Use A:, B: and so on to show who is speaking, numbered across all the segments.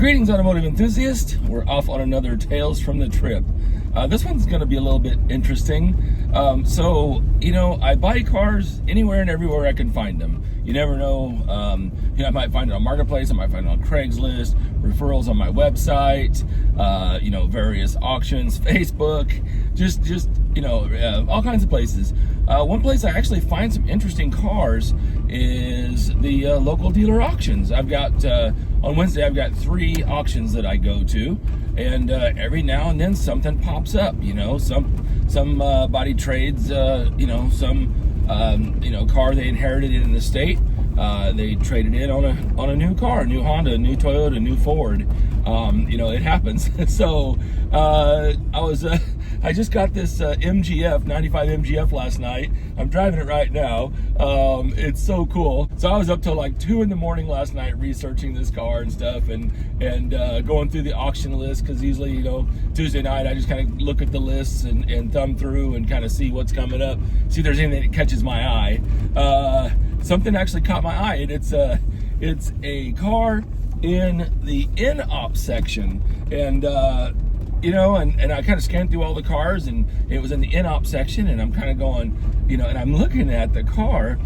A: Greetings, automotive enthusiast. We're off on another Tales from the Trip. This one's going to be a little bit interesting. I buy cars anywhere and everywhere I can find them. You never know. I might find it on Marketplace. I might find it on Craigslist, referrals on my website, various auctions, Facebook, all kinds of places. One place I actually find some interesting cars is the local dealer auctions. I've got on Wednesday, I've got 3 auctions that I go to, and every now and then something pops up. Somebody trades, car they inherited in the state. They traded in on a new car, a new Honda, a new Toyota, a new Ford. It happens. So I just got this MGF, 95 MGF last night. I'm driving it right now. It's so cool. So I was up till like 2 in the morning last night researching this car and stuff, and going through the auction list, because usually, Tuesday night I just kind of look at the lists and thumb through and kind of see what's coming up, see if there's anything that catches my eye. Something actually caught my eye, and it's a car in the in-op section, and I kind of scanned through all the cars, and it was in the in-op section, and I'm kind of going, and I'm looking at the car,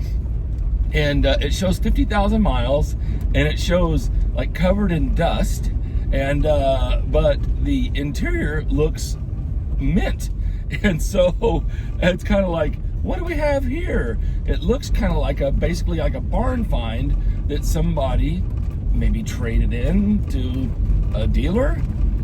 A: and it shows 50,000 miles, and it shows like covered in dust, and but the interior looks mint, and so it's kind of like, what do we have here? It looks kind of basically like a barn find that somebody maybe traded in to a dealer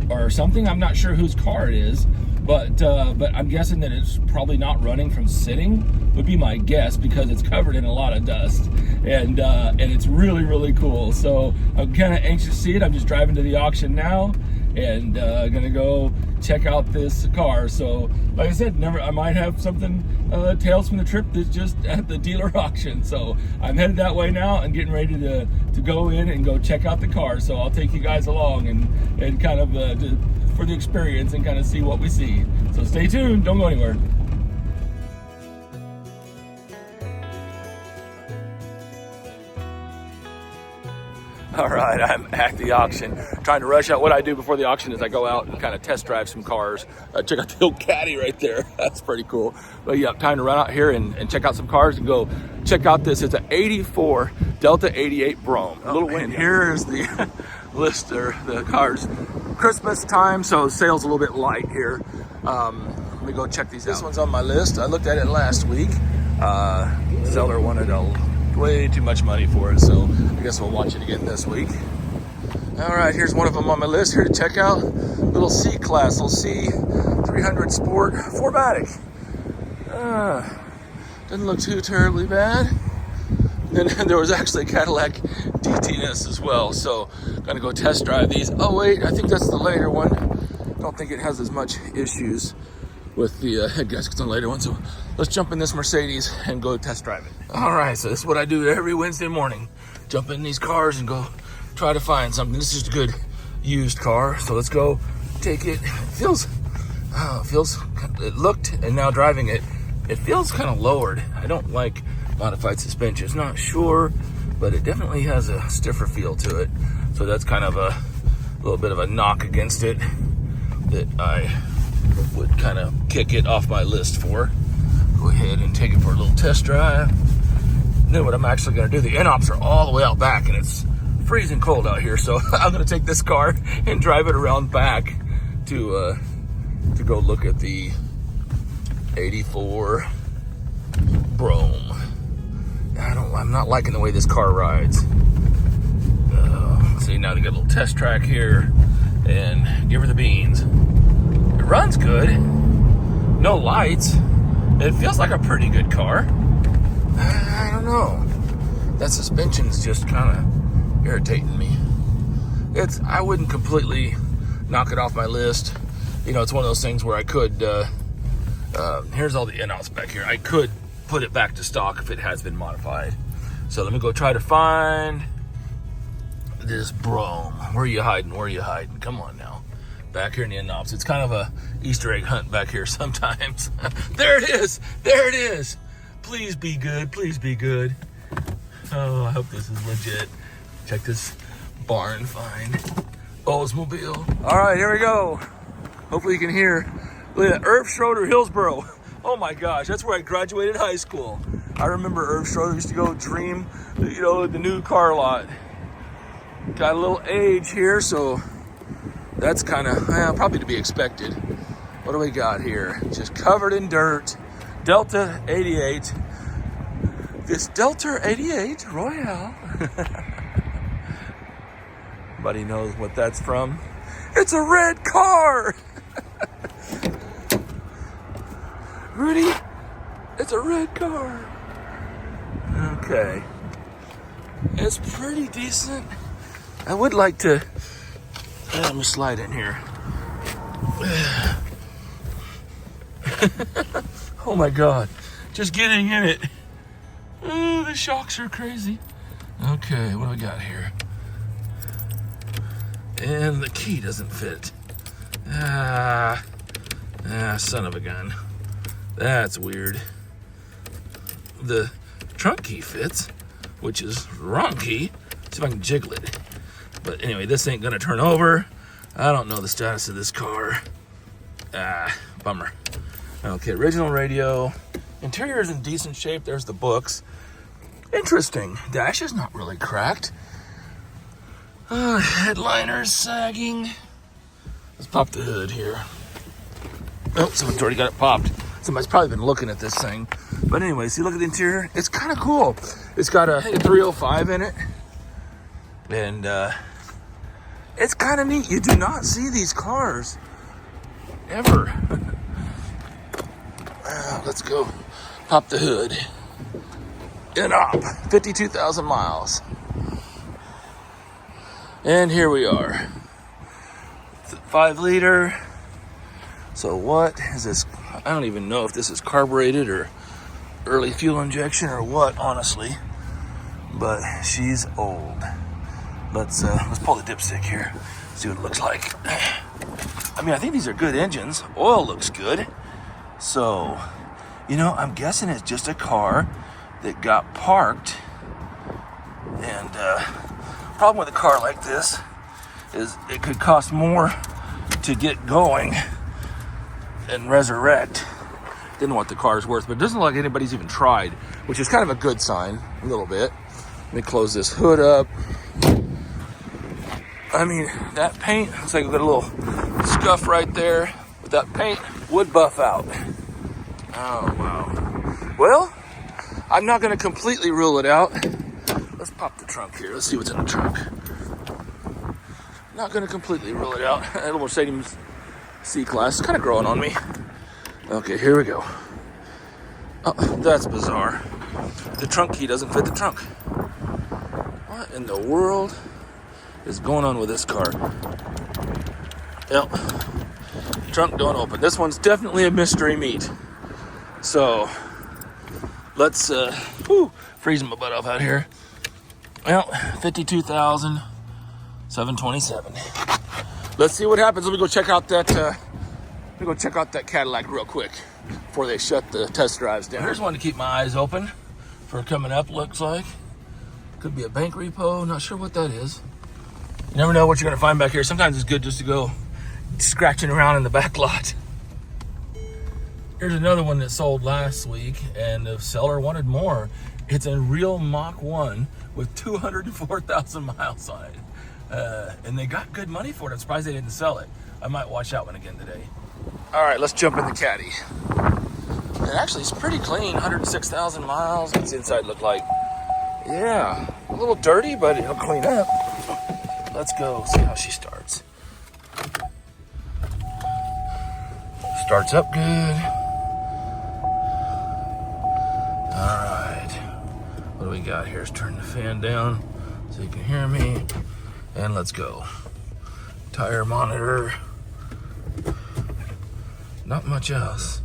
A: or something. I'm not sure whose car it is, but I'm guessing that it's probably not running from sitting, would be my guess, because it's covered in a lot of dust, and it's really, really cool. So I'm kind of anxious to see it. I'm just driving to the auction now, and gonna go check out this car. So like I said, I might have something Tales from the Trip that's just at the dealer auction. So I'm headed that way now and getting ready to go in and go check out the car. So I'll take you guys along and kind of for the experience and kind of see what we see. So stay tuned, don't go anywhere. All right, I'm at the auction, trying to rush out. What I do before the auction is I go out and kind of test drive some cars. Check out the old Caddy right there. That's pretty cool. But yeah, time to run out here and check out some cars and go check out this. It's an 84 Delta 88 Brougham. A little wind. Here is the list, or the cars. Christmas time, so sales a little bit light here. Let me go check these out. This one's on my list. I looked at it last week. Seller wanted way too much money for it, so I guess we'll watch it again this week. All right, here's one of them on my list here to check out. Little C-Class, little C300 Sport 4MATIC. Doesn't look too terribly bad. And then there was actually a Cadillac DTS as well, so gonna go test drive these. Oh wait, I think that's the later one. Don't think it has as much issues with the head gaskets on the later one, so let's jump in this Mercedes and go test drive it. All right, so this is what I do every Wednesday morning. Jump in these cars and go try to find something. This is a good used car, so let's go take it. It looked, and now driving it, it feels kind of lowered. I don't like modified suspensions, not sure, but it definitely has a stiffer feel to it. So that's kind of a little bit of a knock against it that I would kind of kick it off my list for. Go ahead and take it for a little test drive. And then what I'm actually going to do, the in-ops are all the way out back, and it's freezing cold out here, so I'm going to take this car and drive it around back to go look at the 84 Brougham. I'm not liking the way this car rides. See, now to get a little test track here and give her the beans. It runs good. No lights. It feels like a pretty good car. I don't know. That suspension's just kind of irritating me. I wouldn't completely knock it off my list. It's one of those things where I could, here's all the in-outs back here. I could put it back to stock if it has been modified. So let me go try to find this Brougham. Where are you hiding? Come on now. Back here in the in-ops. It's kind of a Easter egg hunt back here sometimes. There it is. Please be good. Oh, I hope this is legit. Check this barn find. Oldsmobile. All right, here we go. Hopefully you can hear. Look at that, Irv Schroeder, Hillsboro. Oh my gosh, that's where I graduated high school. I remember Irv Schroeder used to go dream, you know, the new car lot. Got a little age here, so that's kind of probably to be expected. What do we got here? Just covered in dirt. Delta 88. This Delta 88 Royale. Everybody knows what that's from. It's a red car. Rudy, it's a red car. Okay. It's pretty decent. I would like to, let me slide in here. Oh my God, just getting in it. Oh, the shocks are crazy. Okay, what do we got here? And the key doesn't fit. Son of a gun. That's weird. The trunk key fits, which is the wrong key. See if I can jiggle it. But anyway, this ain't gonna turn over. I don't know the status of this car. Bummer. Okay, original radio. Interior is in decent shape. There's the books. Interesting. Dash is not really cracked. Headliner's sagging. Let's pop the hood here. Oh, someone's already got it popped. Somebody's probably been looking at this thing. But anyway, see, look at the interior. It's kind of cool. It's got a 305 in it. And it's kind of neat. You do not see these cars ever. Let's go pop the hood. And up. 52,000 miles. And here we are. 5 liter. So what is this? I don't even know if this is carbureted or early fuel injection or what, honestly. But she's old. Let's pull the dipstick here. See what it looks like. I mean, I think these are good engines. Oil looks good. So, you know, I'm guessing it's just a car that got parked. And problem with a car like this is it could cost more to get going and resurrect than what the car's worth. But it doesn't look like anybody's even tried, which is kind of a good sign, a little bit. Let me close this hood up. I mean, that paint looks like we got a little scuff right there. But that paint would buff out. Oh, wow. Well, I'm not going to completely rule it out. Let's pop the trunk here. Let's see what's in the trunk. Not going to completely rule it out. A little Mercedes C-Class. It's kind of growing on me. Okay, here we go. Oh, that's bizarre. The trunk key doesn't fit the trunk. What in the world is going on with this car? Yep. Trunk don't open. This one's definitely a mystery meat. So, let's, freezing my butt off out here. Well, 52,727. Let's see what happens. Let me go check out that. Cadillac real quick before they shut the test drives down. Here's one to keep my eyes open for coming up. Looks like could be a bank repo. Not sure what that is. You never know what you're gonna find back here. Sometimes it's good just to go scratching around in the back lot. Here's another one that sold last week, and the seller wanted more. It's a real Mach 1 with 204,000 miles on it. And they got good money for it. I'm surprised they didn't sell it. I might watch that one again today. All right, let's jump in the Caddy. And actually, it's pretty clean, 106,000 miles. What's the inside look like? Yeah, a little dirty, but it'll clean up. Let's go see how she starts. Starts up good. All right, what do we got here? Let's turn the fan down so you can hear me. And let's go. Tire monitor. Not much else.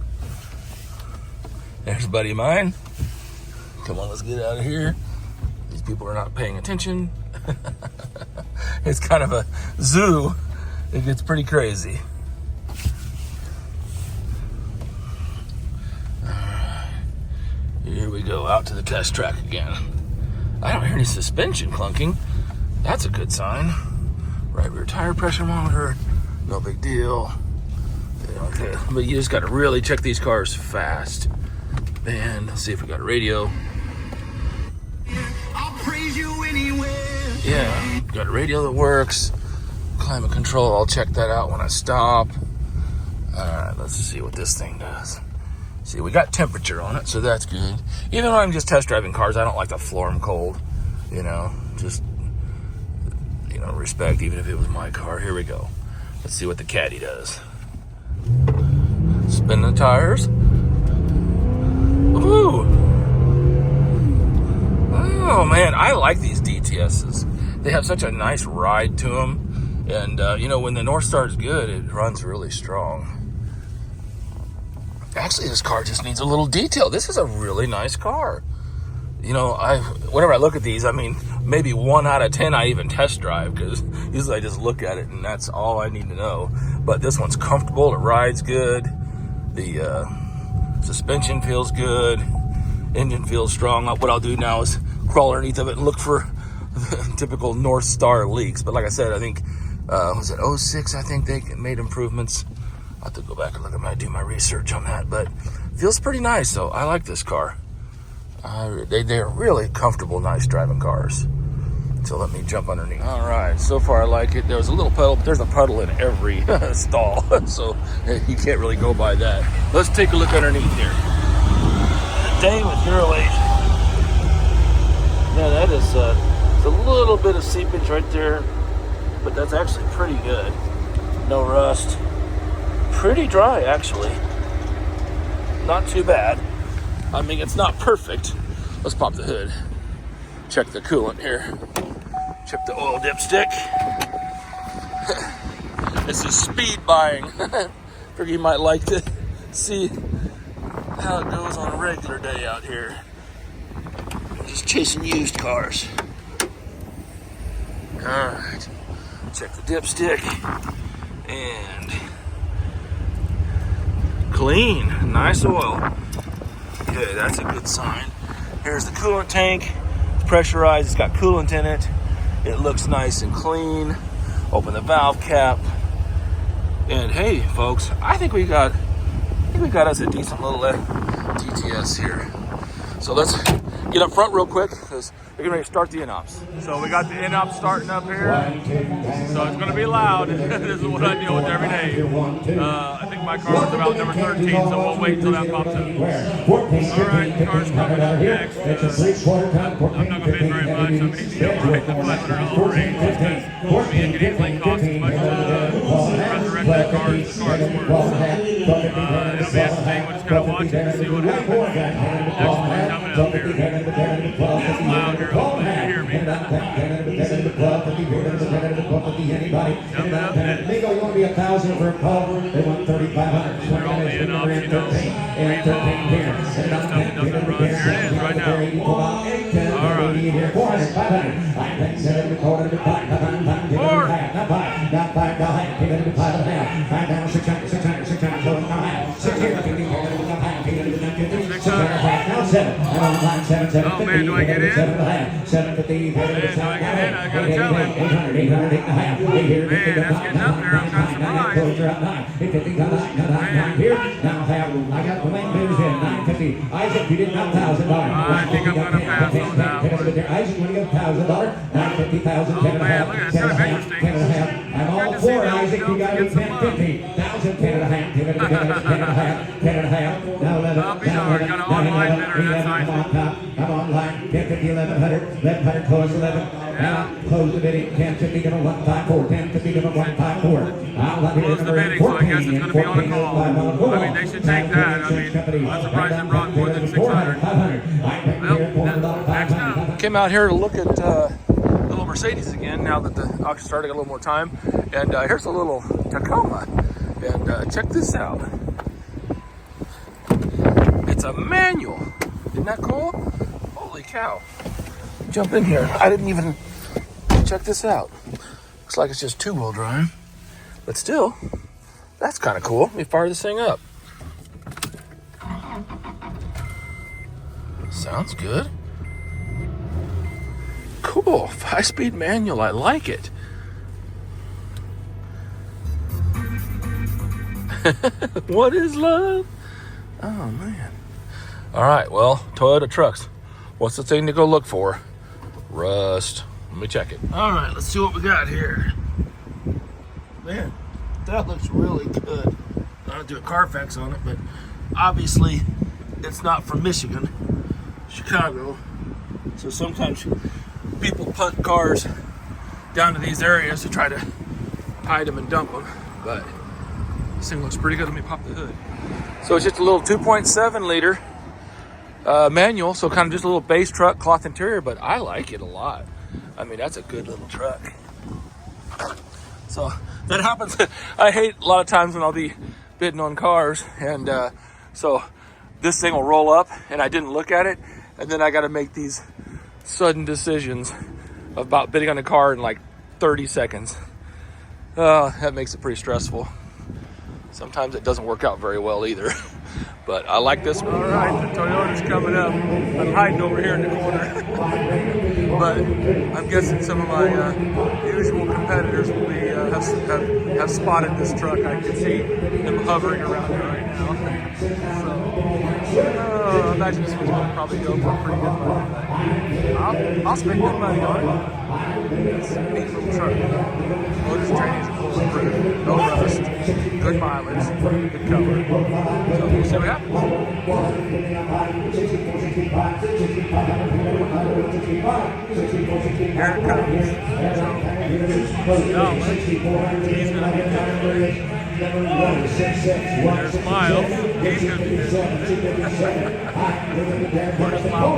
A: There's a buddy of mine. Come on, let's get out of here. These people are not paying attention. It's kind of a zoo. It gets pretty crazy. Here we go, out to the test track again. I don't hear any suspension clunking. That's a good sign. Right rear tire pressure monitor, no big deal. Okay, but you just got to really check these cars fast. And let's see if we got a radio.
B: I'll praise you anywhere.
A: Yeah, got a radio that works. Climate control, I'll check that out when I stop. Alright, let's see what this thing does. See, we got temperature on it, so that's good. Even when I'm just test driving cars, I don't like to floor them cold. You know, just, you know, respect, even if it was my car. Here we go. Let's see what the Caddy does. Spin the tires. Ooh. Oh, man, I like these DTSs. They have such a nice ride to them. And, you know, when the North Star is good, it runs really strong. Actually, this car just needs a little detail. This is a really nice car. You know, whenever I look at these, I mean, maybe 1 out of 10 I even test drive, because usually I just look at it and that's all I need to know. But this one's comfortable. It rides good. The suspension feels good. Engine feels strong. What I'll do now is crawl underneath of it and look for typical North Star leaks. But like I said, I think, was it 06? I think they made improvements. I'll have to go back and look at do my research on that. But feels pretty nice, though. I like this car. They're really comfortable, nice driving cars. So let me jump underneath. All right, so far I like it. There's a little puddle, but there's a puddle in every stall, so you can't really go by that. Let's take a look underneath here. A day with 0-8. Yeah, that is it's a little bit of seepage right there, but that's actually pretty good. No rust. Pretty dry, actually. Not too bad. I mean, it's not perfect. Let's pop the hood. Check the coolant here. Check the oil dipstick. This is speed buying. Figure you might like to see how it goes on a regular day out here. Just chasing used cars. Alright. Check the dipstick. And clean. Nice oil. Okay, that's a good sign. Here's the coolant tank. It's pressurized. It's got coolant in it. It looks nice and clean. Open the valve cap. And hey, folks, I think we got us a decent little DTS here. So let's get up front real quick because we're getting ready to start the in-ops. So we got the in-ops starting up here. So it's going to be loud. This is what I deal with every day. I think my car was about number 13, so we'll wait until that pops up. Alright, the car's coming up next. I'm not going to bid very much. I'm easy to write the $500 range because me, it can easily cost as much to resurrect that car's worth. So it'll be interesting. We'll just kind of watch it and see what happens. Next one coming up here. It's loud here. Hopefully you hear me. Coming up next.
C: They go, you want to be 1,000 for a call? They want 3,500.
A: They're all the in-ops, you know. We've stuff that doesn't run. Here it is right now. All right.
C: 400, 500. 600.
A: Oh man, do I get in? Man, do I get in? I gotta tell him. Man, that's getting up there. I'm kind of surprised. I think I'm gonna pass on that one. Oh man, look at it. It's kind of interesting. Good to see those jumps get some love. I'll be darned. Got an online bidder. That's nice.
C: I'm online, 1050, 1100, 1100, close 11.
A: Yeah.
C: Close the bidding, 1050, give them 154, 1050, give them 154.
A: Close the bidding, so I guess it's going to be on a call. I mean, they should take that. I mean, I'm surprised they brought more than 600. Well, next up. Came out here to look at the little Mercedes again now that the auction started. Got a little more time. And here's a little Tacoma. And check this out. It's a manual. Isn't that cool? Holy cow. Jump in here. I didn't even check this out. Looks like it's just two-wheel drive. But still, that's kind of cool. Let me fire this thing up. Sounds good. Cool. 5-speed manual. I like it. What is love? Oh, man. All right, well, Toyota trucks. What's the thing to go look for? Rust. Let me check it. All right, let's see what we got here. Man, that looks really good. I don't do a Carfax on it, but obviously it's not from Michigan, Chicago. So sometimes people punt cars down to these areas to try to hide them and dump them. But this thing looks pretty good. Let me pop the hood. So it's just a little 2.7 liter manual, so kind of just a little base truck, cloth interior, but I like it a lot. I mean, that's a good little truck. So that happens. I hate a lot of times when I'll be bidding on cars, and so this thing will roll up and I didn't look at it, and then I got to make these sudden decisions about bidding on a car in like 30 seconds. That makes it pretty stressful. Sometimes it doesn't work out very well either. But I like this one. All right, the Toyota's coming up. I'm hiding over here in the corner. But I'm guessing some of my usual competitors will be have spotted this truck. I can see them hovering around it right now. So, imagine this one's going to probably go for pretty good money. I'll spend good money on it. It's a neat little truck. Motor's drainage is full approved. No rust. Good mileage. Good cover. So we'll see what happens. Here it comes. So, he's going to be good. There's Miles. He's going to be busy. Where's Miles?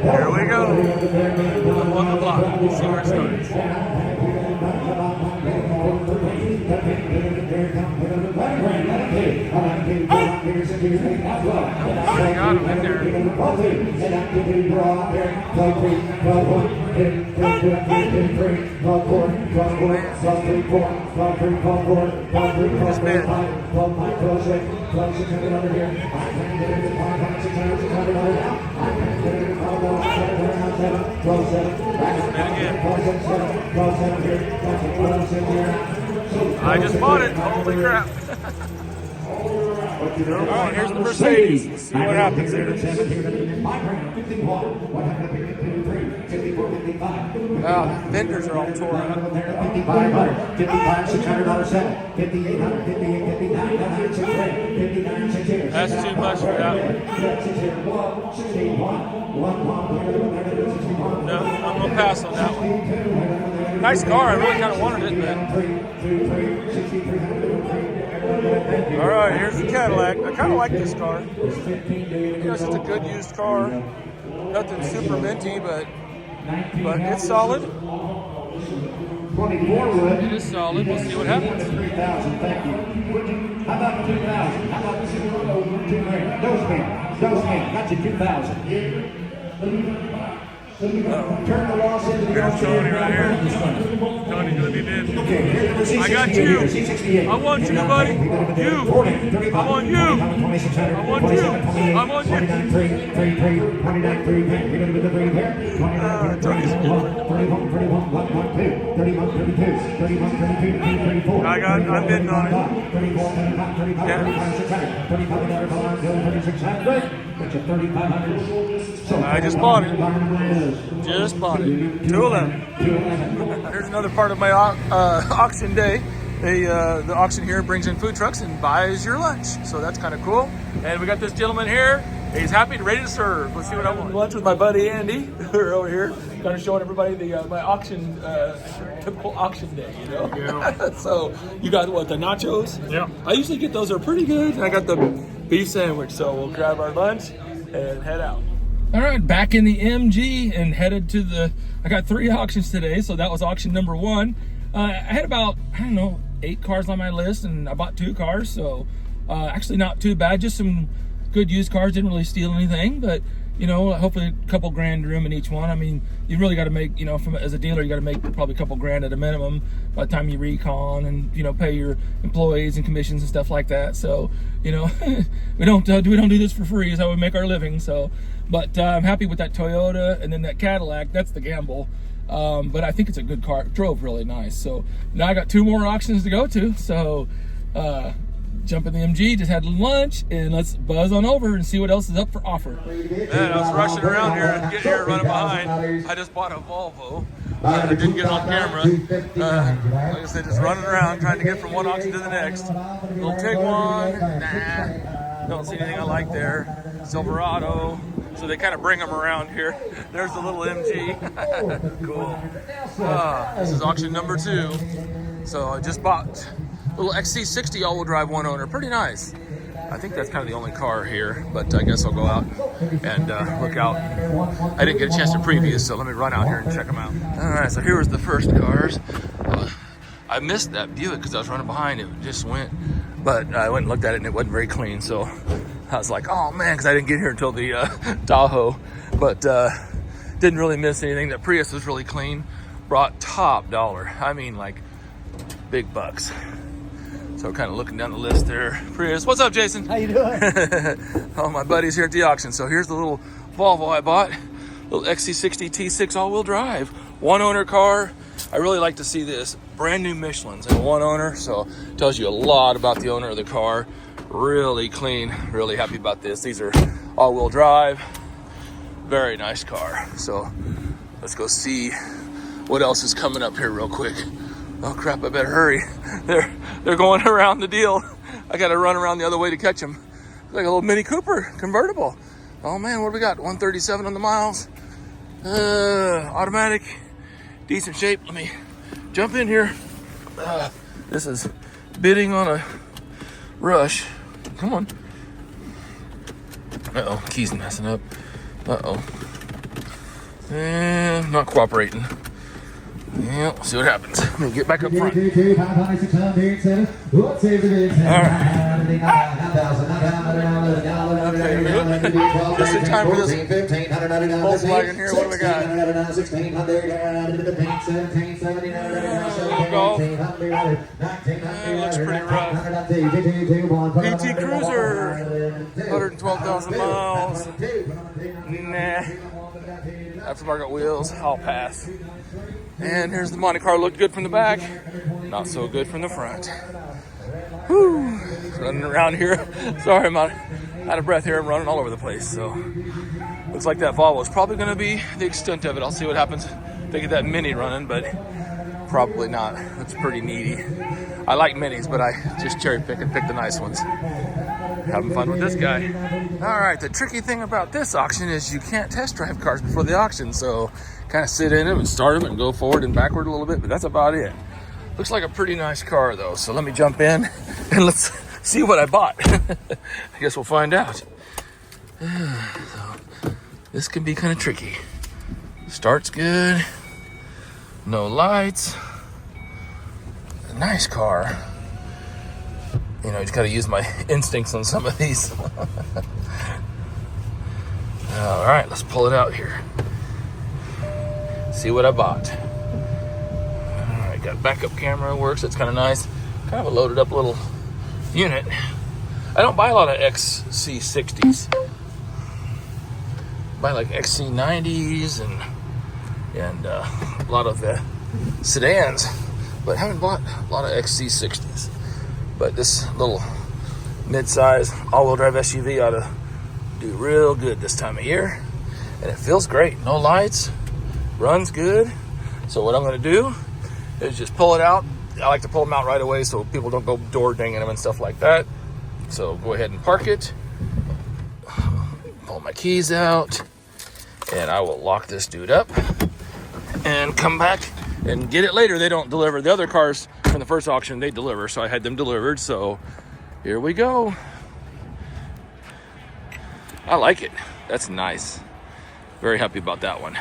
A: Here we go. I'm on the block. We'll see where it starts. I got him in there. This man. I just bought it. Holy crap. Oh, here's the Mercedes. Let's see what happens here. Wow, the fenders are all torn up. That's too much for that one. No, I'm going to pass on that one. Nice car. I really kind of wanted it, but... All right, here's the Cadillac. I kind of like this car. It's a good used car. Nothing super minty, but it's solid. It is solid. We'll see what happens.
C: 3,000, thank you. How about 2,000? How about 2,000? Those men. Got you 2,000. Turn the loss into the
A: Here's Tony right here. Tony's gonna be bid. I got you. I want you, buddy. You. I want you. I want you. I want you. I'm bidding on it. I just bought it. Just bought it. 211. Here's another part of my auction day. The auction here brings in food trucks and buys your lunch. So that's kind of cool. And we got this gentleman here. He's happy and ready to serve. Let's see what I want. Lunch with my buddy Andy. We're over here, kind of showing everybody my auction, typical auction day, you know? Yeah. So you got what, the nachos? Yeah. I usually get those, are pretty good. And I got the beef sandwich. So we'll grab our lunch and head out. All right, back in the MG and headed to I got 3 auctions today, so that was auction number 1. I had about, 8 cars on my list, and I bought 2 cars, so actually not too bad. Just some good used cars, didn't really steal anything, but, hopefully a couple grand room in each one. I mean, you really got to make, as a dealer, you got to make probably a couple grand at a minimum by the time you recon and, pay your employees and commissions and stuff like that. So, we don't do this for free, is how we make our living, so. But I'm happy with that Toyota and then that Cadillac. That's the gamble. but I think it's a good car. It drove really nice. So now I got 2 more auctions to go to. So jump in the MG, just had lunch, and let's buzz on over and see what else is up for offer. Man, I was rushing around here and getting here running behind. I just bought a Volvo. I didn't get it on camera. Like I said, just running around trying to get from one auction to the next. Little Tiguan, nah, don't see anything I like there. Silverado, so they kind of bring them around here. There's the little MG. Cool. This is auction number 2. So I just bought a little XC60 all-wheel drive one owner, pretty nice. I think that's kind of the only car here, but I guess I'll go out and look out. I didn't get a chance to preview, so let me run out here and check them out. All right, so here was the first cars. I missed that Buick because I was running behind. It just went, but I went and looked at it and it wasn't very clean. So I was like, oh man, because I didn't get here until the Tahoe, but didn't really miss anything. That Prius was really clean. Brought top dollar. I mean, like big bucks. So kind of looking down the list there. Prius, what's up, Jason?
B: How you doing?
A: All my buddies here at the auction. So here's the little Volvo I bought. Little XC60 T6 all-wheel drive. One owner car. I really like to see this. Brand new Michelin's and one owner. So tells you a lot about the owner of the car. Really clean. Really happy about this. These are all-wheel drive. Very nice car. So let's go see what else is coming up here real quick. Oh crap, I better hurry. They're going around the deal. I gotta run around the other way to catch them. Like a little Mini Cooper convertible. Oh man, what do we got? 137 on the miles. Automatic, decent shape. Let me jump in here. This is bidding on a rush. Come on. Uh-oh, key's messing up. Uh-oh. And not cooperating. Yeah, we'll see what happens. Let me get back up front. All right. Okay, just in time for this Volkswagen here. What do we got? Golf. Looks pretty rough. PT Cruiser, 112,000 miles. Nah. Aftermarket wheels, I'll pass. And here's the Monte Carlo. Looked good from the back, not so good from the front. Whew. Running around here. Sorry, I'm out of breath here. I'm running all over the place. So looks like that Volvo is probably going to be the extent of it. I'll see what happens if they get that Mini running, but probably not. It's pretty needy. I like Minis, but I just cherry pick and pick the nice ones. Having fun with this guy. All right, the tricky thing about this auction is you can't test drive cars before the auction, so kind of sit in them and start them and go forward and backward a little bit, but that's about it. Looks like a pretty nice car though, so let me jump in and let's see what I bought. I guess we'll find out. So, this can be kind of tricky. Starts good, no lights, a nice car. You know, you just gotta use my instincts on some of these. All right, let's pull it out here. See what I bought. All right, got backup camera, works, it's kind of nice. Kind of a loaded up little unit. I don't buy a lot of XC60s. Buy like XC90s and a lot of the sedans, but haven't bought a lot of XC60s. But this little mid-size all-wheel drive SUV ought to do real good this time of year. And it feels great. No lights, runs good. So what I'm gonna do is just pull it out. I like to pull them out right away so people don't go door dinging them and stuff like that. So go ahead and park it. Pull my keys out. And I will lock this dude up and come back and get it later. They don't deliver. The other cars from the first auction, they deliver, so I had them delivered. So here we go. I like it. That's nice. Very happy about that one.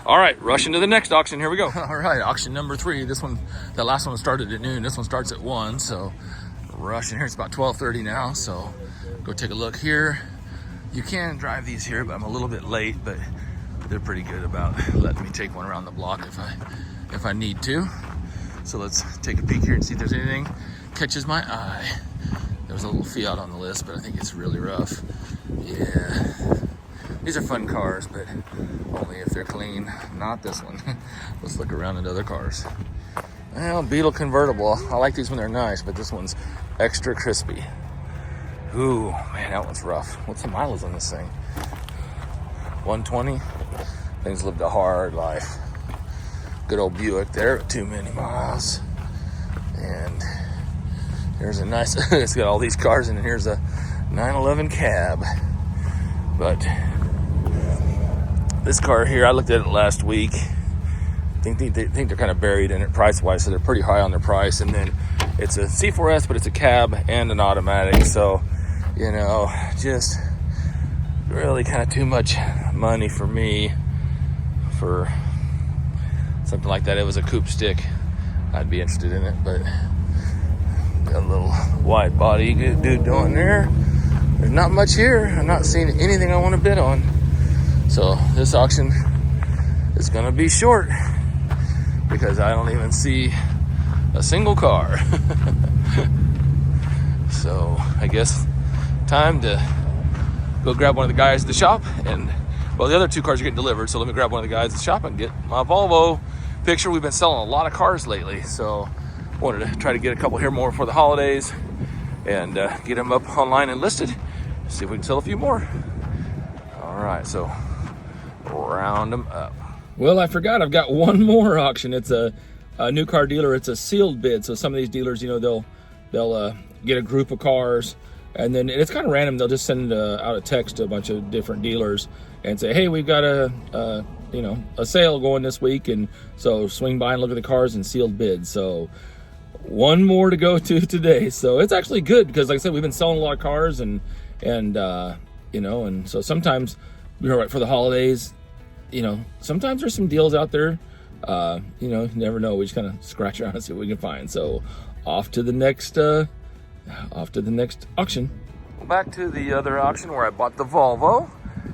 A: All right, rushing to the next auction. Here we go. All right, auction number 3. This one, the last one started at noon. This one starts at 1. So rushing here. It's about 12:30 now. So go take a look here. You can drive these here, but I'm a little bit late. But they're pretty good about letting me take one around the block if I need to. So let's take a peek here and see if there's anything catches my eye. There was a little Fiat on the list, but I think it's really rough. Yeah, these are fun cars, but Only if they're clean. Not this one. Let's look around at other cars. Well, Beetle convertible. I like these when they're nice, but this one's extra crispy. Ooh, man, that one's rough. What's the mileage on this thing? 120. Things lived a hard life. Good old Buick there, too many miles. And here's a nice, it's got all these cars in it. Here's a 911 cab. But this car here, I looked at it last week. I think they're kind of buried in it price-wise, so they're pretty high on their price. And then it's a C4S, but it's a cab and an automatic. So, you know, just really kind of too much money for me for something like that. It was a coupe stick, I'd be interested in it, but got a little wide body dude doing there. There's not much here. I'm not seeing anything I want to bid on. So this auction is going to be short because I don't even see a single car. So I guess time to go grab one of the guys at the shop. And well, the other two cars are getting delivered, so let me grab one of the guys at the shop and get my Volvo picture. We've been selling a lot of cars lately, so wanted to try to get a couple here more for the holidays and get them up online and listed. See if we can sell a few more. All right, so round them up. Well, I forgot, I've got one more auction. It's a new car dealer. It's a sealed bid, so some of these dealers, you know, they'll get a group of cars, and then it's kind of random. They'll just send out a text to a bunch of different dealers and say, hey, we've got a sale going this week, and so swing by and look at the cars and sealed bids. So one more to go to today. So it's actually good because, like I said, we've been selling a lot of cars, and so sometimes, right for the holidays, sometimes there's some deals out there. You never know. We just kind of scratch around and see what we can find. So off to the next auction. Back to the other auction where I bought the Volvo.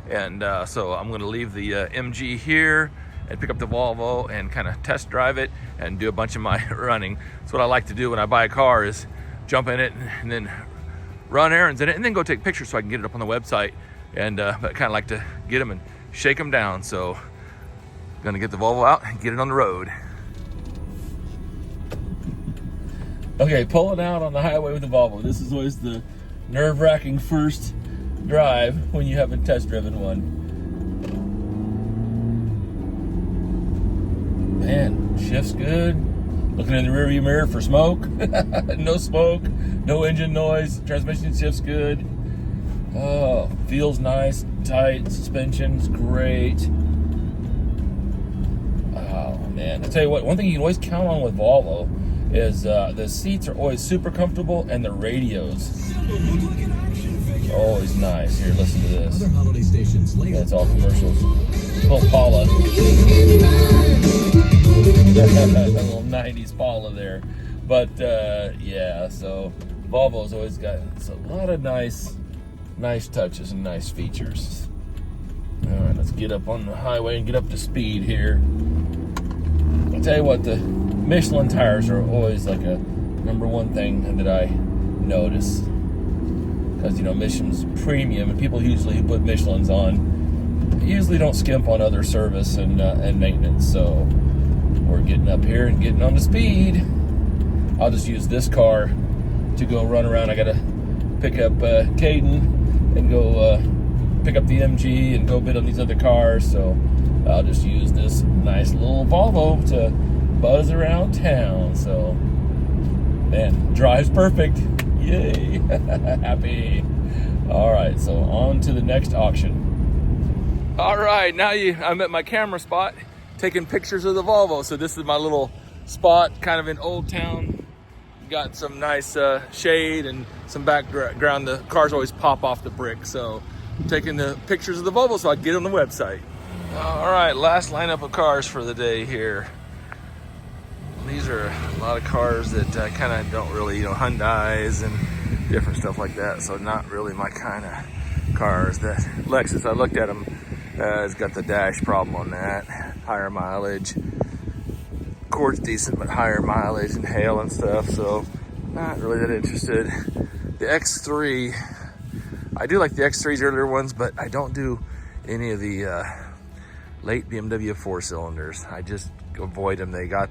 A: And so I'm going to leave the MG here and pick up the Volvo and kind of test drive it and do a bunch of my running. So what I like to do when I buy a car is jump in it and then run errands in it and then go take pictures so I can get it up on the website. And but kind of like to get them and shake them down. So I'm going to get the Volvo out and get it on the road. Okay, pulling out on the highway with the Volvo. This is always the nerve-wracking first drive when you haven't test driven one. Man, shifts good. Looking in the rearview mirror for smoke. No smoke, no engine noise. Transmission shifts good. Oh, feels nice, tight. Suspension's great. Oh man, I tell you what, one thing you can always count on with Volvo is the seats are always super comfortable and the radios. Always nice. Here, listen to this. Other holiday stations later. That's all commercials. Little Paula. That little 90s Paula there. But yeah, so Volvo's always got a lot of nice touches and nice features. All right, let's get up on the highway and get up to speed here. I'll tell you what, the Michelin tires are always like a #1 thing that I notice. Because, Michelin's premium, and people usually put Michelins on, usually don't skimp on other service and maintenance. So we're getting up here and getting on the speed. I'll just use this car to go run around. I got to pick up Caden and go pick up the MG and go bid on these other cars. So I'll just use this nice little Volvo to buzz around town. So, man, drives perfect. Yay. Happy. All right, so on to the next auction. All right, now I'm at my camera spot taking pictures of the Volvo. So this is my little spot kind of in Old Town. Got some nice shade and some background. The cars always pop off the brick. So I'm taking the pictures of the Volvo so I can get on the website. All right, last lineup of cars for the day here. These are a lot of cars that kind of don't really, Hyundais and different stuff like that. So not really my kind of cars. That Lexus, I looked at them, it's got the dash problem on that. Higher mileage. Cord's decent, but higher mileage and hail and stuff. So not really that interested. The X3, I do like the X3's earlier ones, but I don't do any of the late BMW 4-cylinders. I just avoid them. They got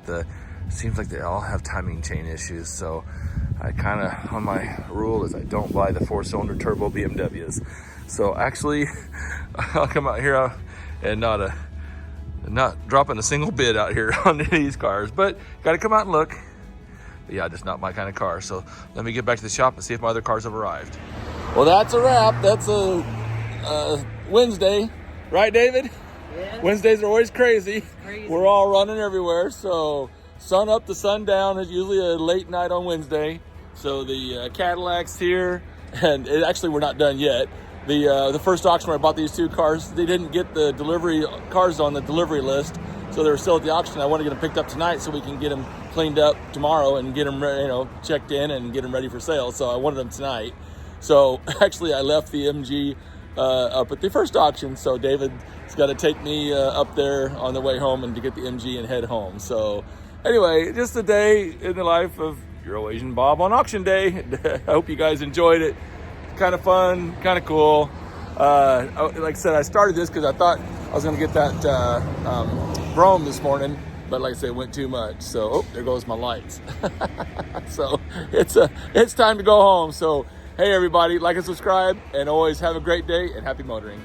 A: seems like they all have timing chain issues. So I kind of, on my rule is I don't buy the 4-cylinder turbo BMWs. So actually, I'll come out here and not dropping a single bid out here on these cars, but got to come out and look. But yeah, just not my kind of car. So let me get back to the shop and see if my other cars have arrived. Well, that's a wrap. That's a Wednesday, right, David?
B: Yeah.
A: Wednesdays are always crazy.
B: Crazy.
A: We're all running everywhere. So sun up to sundown is usually a late night on Wednesday. So the Cadillac's here, and actually we're not done yet. The first auction where I bought these 2 cars, they didn't get the delivery cars on the delivery list, so they were still at the auction. I want to get them picked up tonight so we can get them cleaned up tomorrow and get them, checked in and get them ready for sale. So I wanted them tonight. So actually, I left the MG up at the first auction. So David's got to take me up there on the way home and to get the MG and head home. So anyway, just a day in the life of your old Asian Bob on auction day. I hope you guys enjoyed it. Kind of fun, kind of cool. Like I said, I started this because I thought I was going to get that Brougham this morning, but like I said, it went too much. So, there goes my lights. So it's time to go home. So, hey everybody, like and subscribe, and always have a great day and happy motoring.